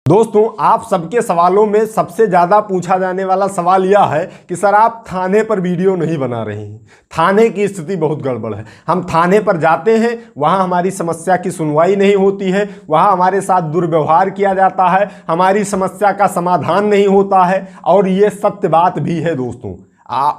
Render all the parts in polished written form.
दोस्तों, आप सबके सवालों में सबसे ज़्यादा पूछा जाने वाला सवाल यह है कि सर आप थाने पर वीडियो नहीं बना रहे हैं। थाने की स्थिति बहुत गड़बड़ है। हम थाने पर जाते हैं, वहाँ हमारी समस्या की सुनवाई नहीं होती है, वहाँ हमारे साथ दुर्व्यवहार किया जाता है, हमारी समस्या का समाधान नहीं होता है। और ये सत्य बात भी है दोस्तों।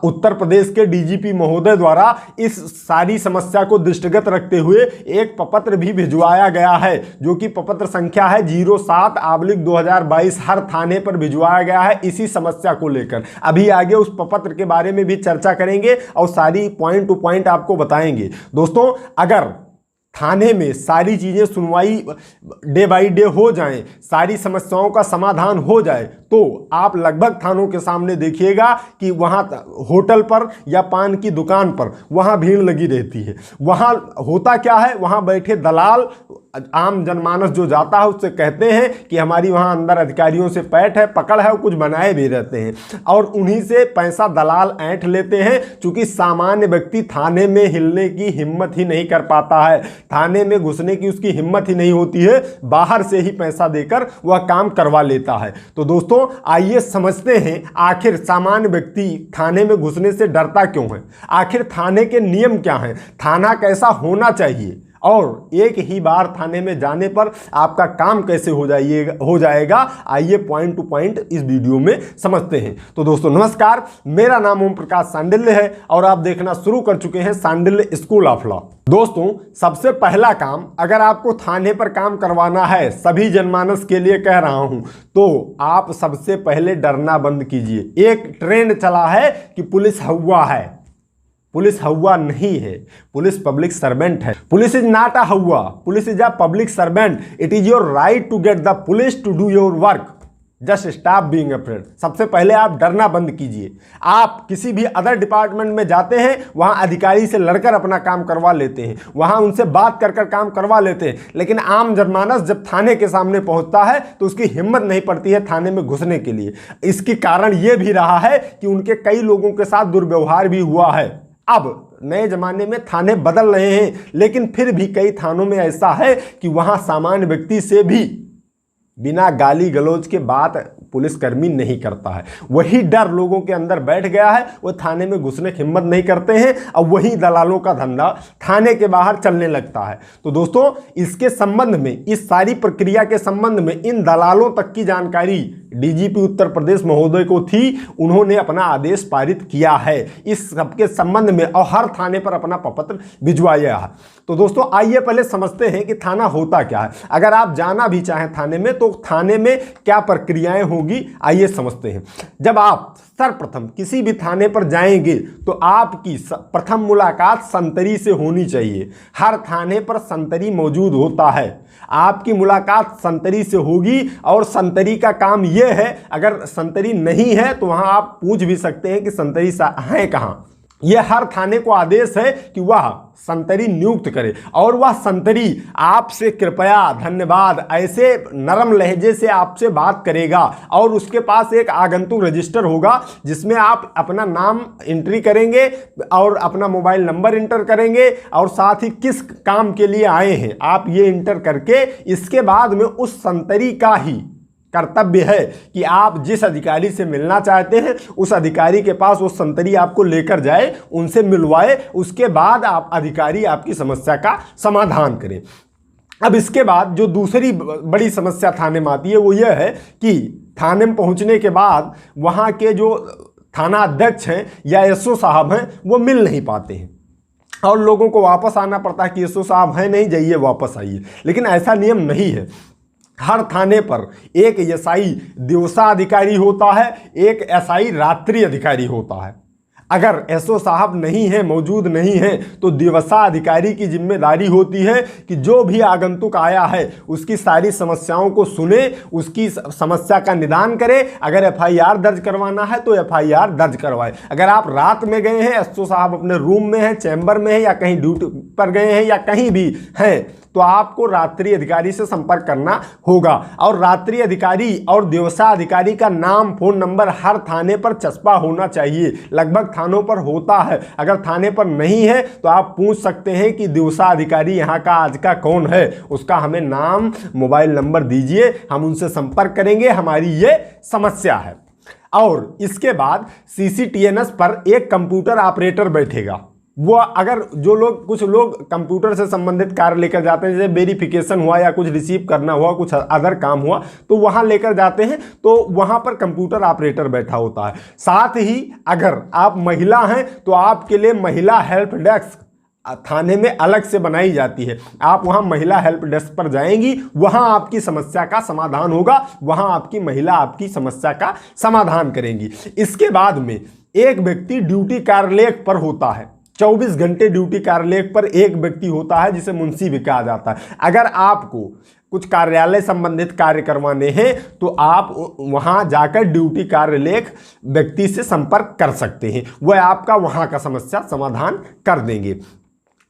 उत्तर प्रदेश के डीजीपी महोदय द्वारा इस सारी समस्या को दृष्टिगत रखते हुए एक प्रपत्र भी भिजवाया गया है, जो कि प्रपत्र संख्या है 07/2022 हर थाने पर भिजवाया गया है इसी समस्या को लेकर। अभी आगे उस प्रपत्र के बारे में भी चर्चा करेंगे और सारी पॉइंट टू पॉइंट आपको बताएंगे। दोस्तों, अगर थाने में सारी चीज़ें सुनवाई डे बाई डे हो जाएं, सारी समस्याओं का समाधान हो जाए, तो आप लगभग थानों के सामने देखिएगा कि वहाँ होटल पर या पान की दुकान पर वहाँ भीड़ लगी रहती है। वहाँ होता क्या है, वहाँ बैठे दलाल आम जनमानस जो जाता है उससे कहते हैं कि हमारी वहाँ अंदर अधिकारियों से पैठ है, पकड़ है, और कुछ बनाए भी रहते हैं और उन्हीं से पैसा दलाल ऐंठ लेते हैं। चूंकि सामान्य व्यक्ति थाने में हिलने की हिम्मत ही नहीं कर पाता है, थाने में घुसने की उसकी हिम्मत ही नहीं होती है, बाहर से ही पैसा देकर वह काम करवा लेता है। तो दोस्तों, आइए समझते हैं आखिर सामान्य व्यक्ति थाने में घुसने से डरता क्यों है, आखिर थाने के नियम क्या हैं, थाना कैसा होना चाहिए और एक ही बार थाने में जाने पर आपका काम कैसे हो जाएगा। आइए पॉइंट टू पॉइंट इस वीडियो में समझते हैं। तो दोस्तों नमस्कार, मेरा नाम ओम प्रकाश सांडिल्य है और आप देखना शुरू कर चुके हैं सांडिल्य स्कूल ऑफ लॉ। दोस्तों, सबसे पहला काम, अगर आपको थाने पर काम करवाना है, सभी जनमानस के लिए कह रहा हूं, तो आप सबसे पहले डरना बंद कीजिए। एक ट्रेंड चला है कि पुलिस हौवा है। पुलिस हौवा नहीं है, पुलिस पब्लिक सर्वेंट है। पुलिस इज नॉट अ हौवा, police is a public servant. It is your right to get the police to do your work. Just stop being afraid. सबसे पहले आप डरना बंद कीजिए। आप किसी भी अदर डिपार्टमेंट में जाते हैं, वहां अधिकारी से लड़कर अपना काम करवा लेते हैं, वहां उनसे बात कर काम करवा लेते हैं, लेकिन आम जनमानस जब थाने के सामने पहुंचता है तो उसकी हिम्मत नहीं पड़ती है थाने में घुसने के लिए। इसकी कारण यह भी रहा है कि उनके कई लोगों के साथ दुर्व्यवहार भी हुआ है। अब नए जमाने में थाने बदल रहे हैं, लेकिन फिर भी कई थानों में ऐसा है कि वहां सामान्य व्यक्ति से भी बिना गाली गलौज के बात पुलिसकर्मी नहीं करता है। वही डर लोगों के अंदर बैठ गया है, वो थाने में घुसने की हिम्मत नहीं करते हैं और वही दलालों का धंधा थाने के बाहर चलने लगता है। तो दोस्तों, इसके संबंध में, इस सारी प्रक्रिया के संबंध में इन दलालों तक की जानकारी डीजीपी उत्तर प्रदेश महोदय को थी। उन्होंने अपना आदेश पारित किया है इस सबके संबंध में और हर थाने पर अपना प्रपत्र भिजवाया है। तो दोस्तों, आइए पहले समझते हैं कि थाना होता क्या है। अगर आप जाना भी चाहें थाने में, तो थाने में क्या प्रक्रियाएं होगी, आइए समझते हैं। जब आप सर्वप्रथम किसी भी थाने पर जाएंगे तो आपकी प्रथम मुलाकात संतरी से होनी चाहिए। हर थाने पर संतरी मौजूद होता है। आपकी मुलाकात संतरी से होगी और संतरी का काम यह है, अगर संतरी नहीं है तो वहां आप पूछ भी सकते हैं कि संतरी है कहाँ। यह हर थाने को आदेश है कि वह संतरी नियुक्त करे और वह संतरी आपसे कृपया, धन्यवाद, ऐसे नरम लहजे से आपसे बात करेगा और उसके पास एक आगंतुक रजिस्टर होगा जिसमें आप अपना नाम एंट्री करेंगे और अपना मोबाइल नंबर इंटर करेंगे और साथ ही किस काम के लिए आए हैं आप ये इंटर करके, इसके बाद में उस संतरी का ही कर्तव्य है कि आप जिस अधिकारी से मिलना चाहते हैं उस अधिकारी के पास वो संतरी आपको लेकर जाए, उनसे मिलवाए, उसके बाद आप अधिकारी आपकी समस्या का समाधान करें। अब इसके बाद जो दूसरी बड़ी समस्या थाने में आती है वो यह है कि थाने में पहुंचने के बाद वहां के जो थाना अध्यक्ष हैं या एसओ साहब हैं वो मिल नहीं पाते हैं और लोगों को वापस आना पड़ता है कि एसओ साहब हैं नहीं, जाइए वापस आइए। लेकिन ऐसा नियम नहीं है। हर थाने पर एक एसआई दिवसा अधिकारी होता है, एक एसआई रात्रि अधिकारी होता है। अगर एसओ साहब नहीं है, मौजूद नहीं है, तो दिवसा अधिकारी की जिम्मेदारी होती है कि जो भी आगंतुक आया है उसकी सारी समस्याओं को सुने, उसकी समस्या का निदान करे। अगर एफआईआर दर्ज करवाना है तो एफआईआर दर्ज करवाए। अगर आप रात में गए हैं, एसओ साहब अपने रूम में हैं, चैम्बर में हैं या कहीं ड्यूटी पर गए हैं या कहीं भी हैं, तो आपको रात्रि अधिकारी से संपर्क करना होगा। और रात्रि अधिकारी और व्यवसाय अधिकारी का नाम, फोन नंबर हर थाने पर चस्पा होना चाहिए। लगभग थानों पर होता है, अगर थाने पर नहीं है तो आप पूछ सकते हैं कि व्यवसाय अधिकारी यहाँ का आज का कौन है, उसका हमें नाम, मोबाइल नंबर दीजिए, हम उनसे संपर्क करेंगे, हमारी ये समस्या है। और इसके बाद CCTNS पर एक कंप्यूटर ऑपरेटर बैठेगा। वो अगर जो लोग, कुछ लोग कंप्यूटर से संबंधित कार्य लेकर जाते हैं, जैसे वेरिफिकेशन हुआ या कुछ रिसीव करना हुआ, कुछ अदर काम हुआ, तो वहां लेकर जाते हैं, तो वहां पर कंप्यूटर ऑपरेटर बैठा होता है। साथ ही अगर आप महिला हैं तो आपके लिए महिला हेल्प डेस्क थाने में अलग से बनाई जाती है। आप वहां महिला हेल्प डेस्क पर जाएंगी, वहां आपकी समस्या का समाधान होगा, वहां आपकी महिला आपकी समस्या का समाधान करेंगी। इसके बाद में एक व्यक्ति ड्यूटी कार्यालय पर होता है, 24 घंटे ड्यूटी कार्यालय पर एक व्यक्ति होता है, जिसे मुंशी भी कहा जाता है। अगर आपको कुछ कार्यालय संबंधित कार्य करवाने हैं तो आप वहां जाकर ड्यूटी कार्यालय व्यक्ति से संपर्क कर सकते हैं, वह आपका वहां का समस्या समाधान कर देंगे।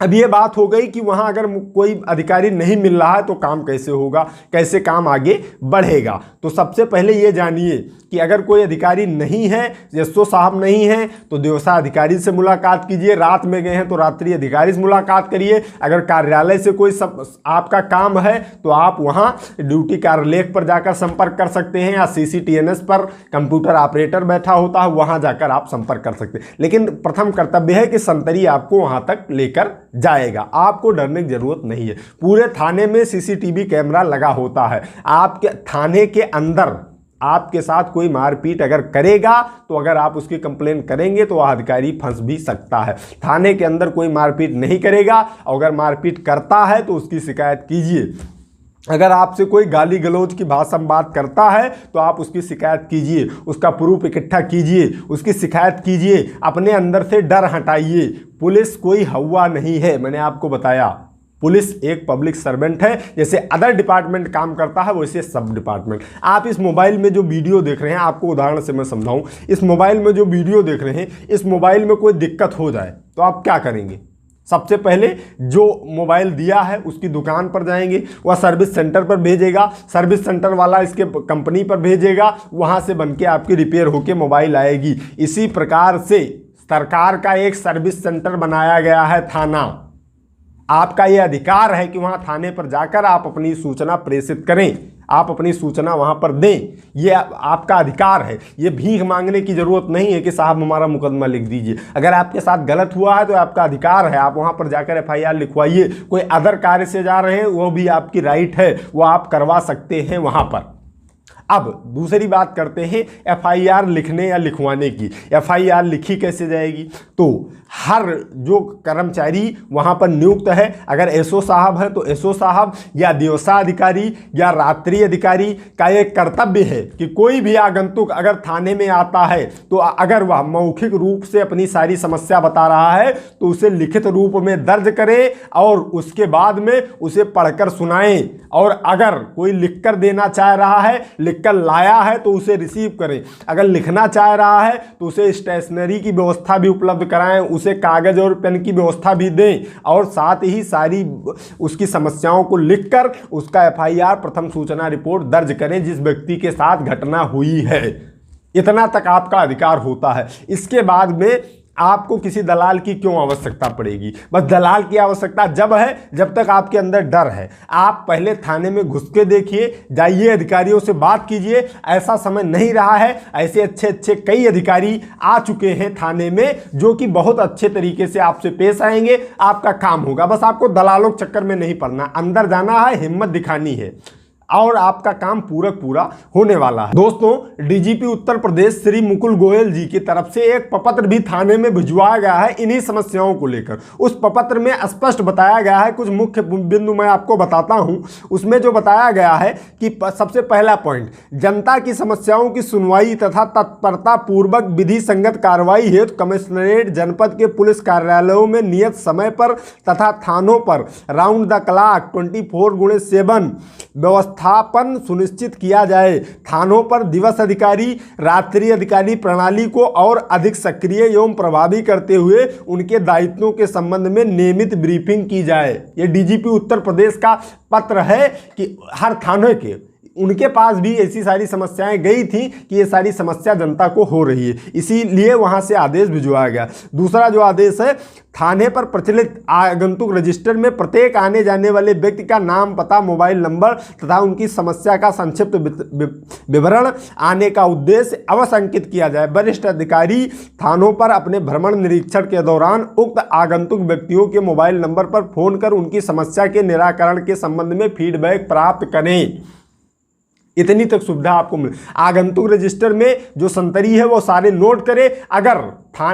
अब ये बात हो गई कि वहाँ अगर कोई अधिकारी नहीं मिल रहा है तो काम कैसे होगा, कैसे काम आगे बढ़ेगा। तो सबसे पहले ये जानिए कि अगर कोई अधिकारी नहीं है, एसओ साहब नहीं है, तो व्यवसाय अधिकारी से मुलाकात कीजिए। रात में गए हैं तो रात्रि अधिकारी से मुलाकात करिए। अगर कार्यालय से कोई सब आपका काम है तो आप वहाँ ड्यूटी कार्यालय पर जाकर संपर्क कर सकते हैं, या CCTNS पर कंप्यूटर ऑपरेटर बैठा होता है, वहाँ जाकर आप संपर्क कर सकते हैं। लेकिन प्रथम कर्तव्य है कि संतरी आपको वहाँ तक लेकर जाएगा, आपको डरने की जरूरत नहीं है। पूरे थाने में CCTV कैमरा लगा होता है। आपके थाने के अंदर आपके साथ कोई मारपीट अगर करेगा तो अगर आप उसकी कंप्लेन करेंगे तो वह अधिकारी फंस भी सकता है। थाने के अंदर कोई मारपीट नहीं करेगा, और अगर मारपीट करता है तो उसकी शिकायत कीजिए। अगर आपसे कोई गाली गलौज की भाषा में बात करता है तो आप उसकी शिकायत कीजिए, उसका प्रूफ इकट्ठा कीजिए, उसकी शिकायत कीजिए, अपने अंदर से डर हटाइए। पुलिस कोई हवा नहीं है, मैंने आपको बताया। पुलिस एक पब्लिक सर्वेंट है, जैसे अदर डिपार्टमेंट काम करता है वैसे सब डिपार्टमेंट। आप इस मोबाइल में जो वीडियो देख रहे हैं, आपको उदाहरण से मैं समझाऊं, इस मोबाइल में जो वीडियो देख रहे हैं, इस मोबाइल में कोई दिक्कत हो जाए तो आप क्या करेंगे? सबसे पहले जो मोबाइल दिया है उसकी दुकान पर जाएंगे, वह सर्विस सेंटर पर भेजेगा, सर्विस सेंटर वाला इसके कंपनी पर भेजेगा, वहां से बनके आपकी रिपेयर होके मोबाइल आएगी। इसी प्रकार से सरकार का एक सर्विस सेंटर बनाया गया है थाना। आपका यह अधिकार है कि वहां थाने पर जाकर आप अपनी सूचना प्रेषित करें, आप अपनी सूचना वहां पर दें, ये आपका अधिकार है। ये भीख मांगने की जरूरत नहीं है कि साहब हमारा मुकदमा लिख दीजिए। अगर आपके साथ गलत हुआ है तो आपका अधिकार है, आप वहां पर जाकर FIR लिखवाइए। कोई अदर कार्य से जा रहे हैं वो भी आपकी राइट है, वो आप करवा सकते हैं वहां पर। अब दूसरी बात करते हैं FIR लिखने या लिखवाने की। FIR लिखी कैसे जाएगी? तो हर जो कर्मचारी वहां पर नियुक्त है, अगर एसओ साहब है तो एसओ साहब या व्यवसाय अधिकारी या रात्रि अधिकारी का एक कर्तव्य है कि कोई भी आगंतुक अगर थाने में आता है तो अगर वह मौखिक रूप से अपनी सारी समस्या बता रहा है तो उसे लिखित रूप में दर्ज करें और उसके बाद में उसे पढ़कर सुनाएं। और अगर कोई लिखकर देना चाह रहा है, लिखकर लाया है, तो उसे रिसीव करें। अगर लिखना चाह रहा है तो उसे स्टेशनरी की व्यवस्था भी उपलब्ध कराएं, उसे कागज और पेन की व्यवस्था भी दें, और साथ ही सारी उसकी समस्याओं को लिखकर उसका FIR प्रथम सूचना रिपोर्ट दर्ज करें जिस व्यक्ति के साथ घटना हुई है। इतना तक आपका अधिकार होता है। इसके बाद में आपको किसी दलाल की क्यों आवश्यकता पड़ेगी? बस दलाल की आवश्यकता जब है जब तक आपके अंदर डर है। आप पहले थाने में घुस के देखिए, जाइए अधिकारियों से बात कीजिए। ऐसा समय नहीं रहा है, ऐसे अच्छे अच्छे कई अधिकारी आ चुके हैं थाने में जो कि बहुत अच्छे तरीके से आपसे पेश आएंगे, आपका काम होगा। बस आपको दलालों के चक्कर में नहीं पड़ना, अंदर जाना है, हिम्मत दिखानी है और आपका काम पूरा होने वाला है। दोस्तों, DGP उत्तर प्रदेश श्री मुकुल गोयल जी की तरफ से एक प्रपत्र भी थाने में भिजवाया गया है इन्हीं समस्याओं को लेकर। उस प्रपत्र में स्पष्ट बताया गया है, कुछ मुख्य बिंदु मैं आपको बताता हूं। उसमें जो बताया गया है कि सबसे पहला पॉइंट, जनता की समस्याओं की सुनवाई तथा तत्परता पूर्वक विधि संगत कार्रवाई हेतु कमिश्नरेट जनपद के पुलिस कार्यालयों में नियत समय पर तथा थानों पर राउंड द क्लॉक 24/7 व्यवस्था व्यवस्थापन सुनिश्चित किया जाए। थानों पर दिवस अधिकारी, रात्रि अधिकारी प्रणाली को और अधिक सक्रिय एवं प्रभावी करते हुए उनके दायित्वों के संबंध में नियमित ब्रीफिंग की जाए। ये डीजीपी उत्तर प्रदेश का पत्र है कि हर थाने के उनके पास भी ऐसी सारी समस्याएं गई थी कि ये सारी समस्या जनता को हो रही है, इसीलिए वहां से आदेश भिजवाया गया। दूसरा जो आदेश है, थाने पर प्रचलित आगंतुक रजिस्टर में प्रत्येक आने जाने वाले व्यक्ति का नाम, पता, मोबाइल नंबर तथा उनकी समस्या का संक्षिप्त विवरण आने का उद्देश्य अवश्य अंकित किया जाए। वरिष्ठ अधिकारी थानों पर अपने भ्रमण निरीक्षण के दौरान उक्त आगंतुक व्यक्तियों के मोबाइल नंबर पर फोन कर उनकी समस्या के निराकरण के संबंध में फीडबैक प्राप्त करें। इतनी तक सुविधा आपको मिले। आगंतुक रजिस्टर में जो संतरी है वो सारे नोट करें। अगर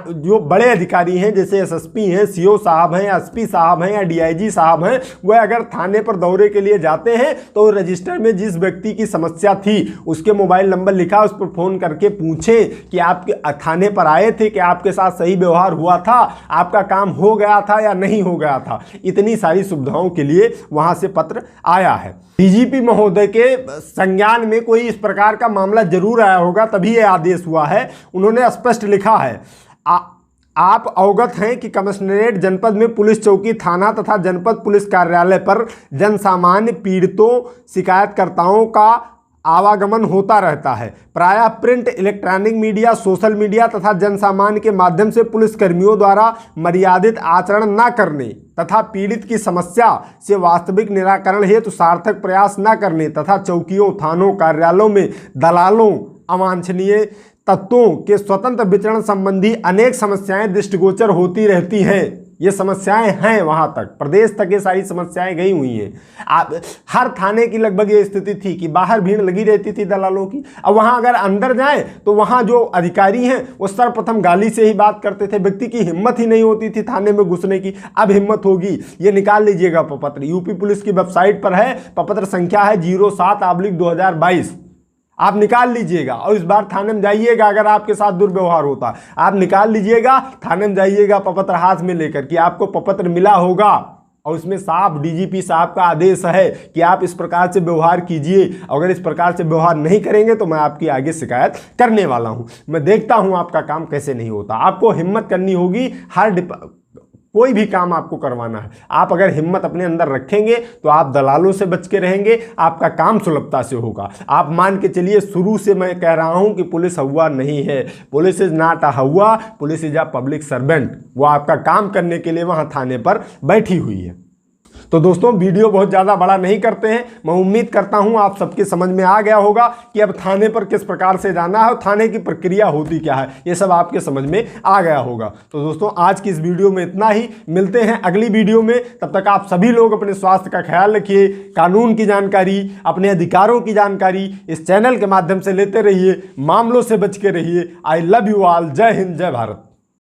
जो बड़े अधिकारी हैं जैसे एसएसपी हैं, सीओ साहब हैं, एसपी साहब हैं या डीआईजी साहब हैं, वह अगर थाने पर दौरे के लिए जाते हैं तो रजिस्टर में जिस व्यक्ति की समस्या थी उसके मोबाइल नंबर लिखा, उस पर फोन करके पूछें कि आपके थाने पर आए थे, कि आपके साथ सही व्यवहार हुआ था, आपका काम हो गया था या नहीं हो गया था। इतनी सारी सुविधाओं के लिए वहां से पत्र आया है। डीजीपी महोदय के संज्ञान में कोई इस प्रकार का मामला जरूर आया होगा, तभी यह आदेश हुआ है। उन्होंने स्पष्ट लिखा है, आप अवगत हैं कि कमिश्नरेट जनपद में पुलिस चौकी, थाना तथा जनपद पुलिस कार्यालय पर जनसामान्य पीड़ितों, शिकायतकर्ताओं का आवागमन होता रहता है। प्रायः print, electronic media, social media तथा जनसामान्य के माध्यम से पुलिस कर्मियों द्वारा मर्यादित आचरण न करने तथा पीड़ित की समस्या से वास्तविक निराकरण हेतु सार्थक प्रयास न करने तथा चौकियों, थानों, कार्यालयों में दलालों, अवांछनीय तत्वों के स्वतंत्र विचरण संबंधी अनेक समस्याएं दृष्टिगोचर होती रहती हैं। ये समस्याएं हैं, वहां तक प्रदेश तक ये सारी समस्याएं गई हुई हैं। आप हर थाने की लगभग ये स्थिति थी कि बाहर भीड़ लगी रहती थी दलालों की। अब वहां अगर अंदर जाएं तो वहां जो अधिकारी हैं वो सर्वप्रथम गाली से ही बात करते थे। व्यक्ति की हिम्मत ही नहीं होती थी थाने में घुसने की। अब हिम्मत होगी। ये निकाल लीजिएगा प्रपत्र, यूपी पुलिस की वेबसाइट पर है, प्रपत्र संख्या है 07/2022। आप निकाल लीजिएगा और इस बार थाने में जाइएगा। अगर आपके साथ दुर्व्यवहार होता आप निकाल लीजिएगा, थाने में जाइएगा प्रपत्र हाथ में लेकर कि आपको प्रपत्र मिला होगा और उसमें साफ डीजीपी साहब का आदेश है कि आप इस प्रकार से व्यवहार कीजिए। अगर इस प्रकार से व्यवहार नहीं करेंगे तो मैं आपकी आगे शिकायत करने वाला हूं। मैं देखता हूं आपका काम कैसे नहीं होता। आपको हिम्मत करनी होगी। कोई भी काम आपको करवाना है, आप अगर हिम्मत अपने अंदर रखेंगे तो आप दलालों से बच के रहेंगे, आपका काम सुलभता से होगा। आप मान के चलिए, शुरू से मैं कह रहा हूं कि पुलिस हवा नहीं है। पुलिस इज नॉट अ हवा, police is a public servant. वो आपका काम करने के लिए वहां थाने पर बैठी हुई है। तो दोस्तों, वीडियो बहुत ज़्यादा बड़ा नहीं करते हैं। मैं उम्मीद करता हूं आप सबके समझ में आ गया होगा कि अब थाने पर किस प्रकार से जाना है और थाने की प्रक्रिया होती क्या है। ये सब आपके समझ में आ गया होगा। तो दोस्तों, आज की इस वीडियो में इतना ही। मिलते हैं अगली वीडियो में। तब तक आप सभी लोग अपने स्वास्थ्य का ख्याल रखिए। कानून की जानकारी, अपने अधिकारों की जानकारी इस चैनल के माध्यम से लेते रहिए। मामलों से बच के रहिए। I love you all. जय हिंद, जय भारत।